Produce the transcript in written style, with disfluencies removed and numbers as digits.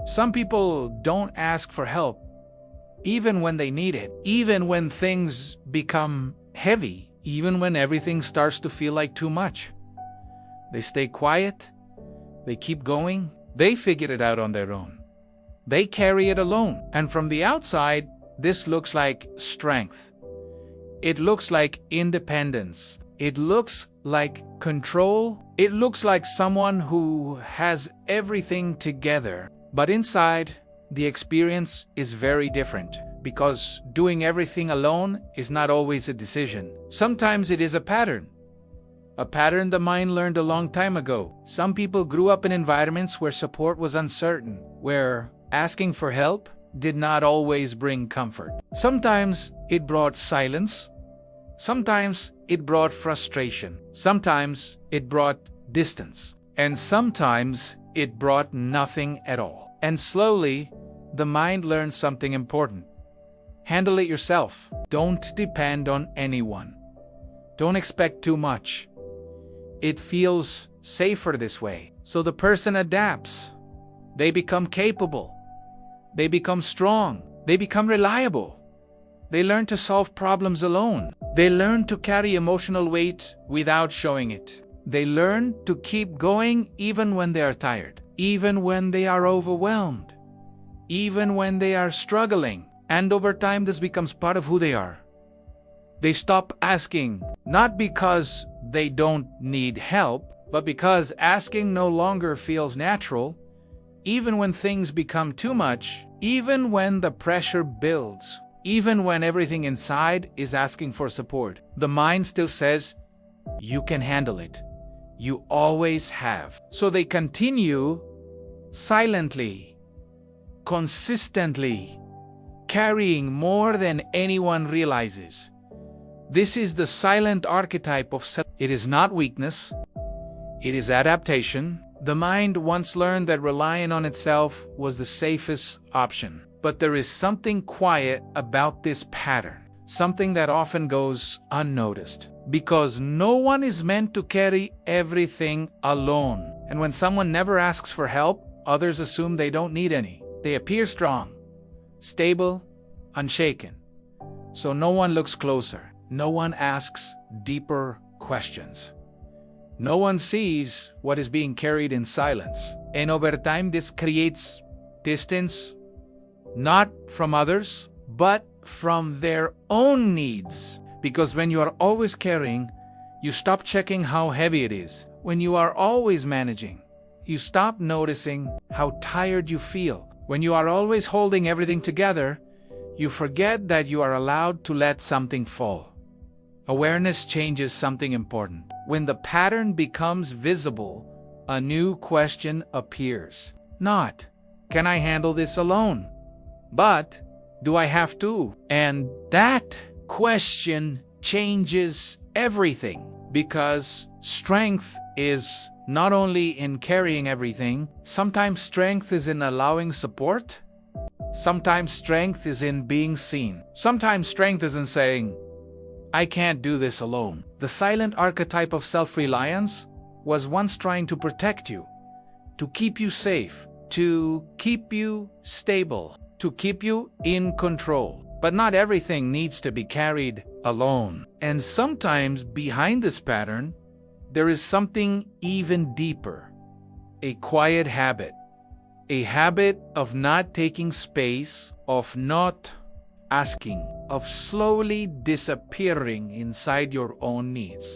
Some people don't ask for help, even when they need it, even when things become heavy, even when everything starts to feel like too much. They stay quiet, they keep going, they figure it out on their own. They carry it alone. And from the outside, this looks like strength. It looks like independence. It looks like control. It looks like someone who has everything together. But inside, the experience is very different, because doing everything alone is not always a decision. Sometimes it is a pattern the mind learned a long time ago. Some people grew up in environments where support was uncertain, where asking for help did not always bring comfort. Sometimes it brought silence. Sometimes it brought frustration. Sometimes it brought distance. And sometimes it brought nothing at all. And slowly, the mind learns something important. Handle it yourself. Don't depend on anyone. Don't expect too much. It feels safer this way. So the person adapts. They become capable. They become strong. They become reliable. They learn to solve problems alone. They learn to carry emotional weight without showing it. They learn to keep going even when they are tired, even when they are overwhelmed, even when they are struggling. And over time, this becomes part of who they are. They stop asking, not because they don't need help, but because asking no longer feels natural, even when things become too much, even when the pressure builds, even when everything inside is asking for support. The mind still says, you can handle it. You always have. So they continue silently, consistently, carrying more than anyone realizes. This is the silent archetype of self. It is not weakness. It is adaptation. The mind once learned that relying on itself was the safest option. But there is something quiet about this pattern, something that often goes unnoticed, because no one is meant to carry everything alone. And when someone never asks for help, others assume they don't need any. They appear strong, stable, unshaken. So no one looks closer. No one asks deeper questions. No one sees what is being carried in silence. And over time, this creates distance, not from others, but from their own needs. Because when you are always carrying, you stop checking how heavy it is. When you are always managing, you stop noticing how tired you feel. When you are always holding everything together, you forget that you are allowed to let something fall. Awareness changes something important. When the pattern becomes visible, a new question appears. Not, can I handle this alone? But, do I have to? And that question changes everything, because strength is not only in carrying everything. Sometimes strength is in allowing support. Sometimes strength is in being seen. Sometimes strength is in saying, I can't do this alone. The silent archetype of self-reliance was once trying to protect you, to keep you safe, to keep you stable, to keep you in control. But not everything needs to be carried alone. And sometimes behind this pattern, there is something even deeper. A quiet habit. A habit of not taking space, of not asking, of slowly disappearing inside your own needs.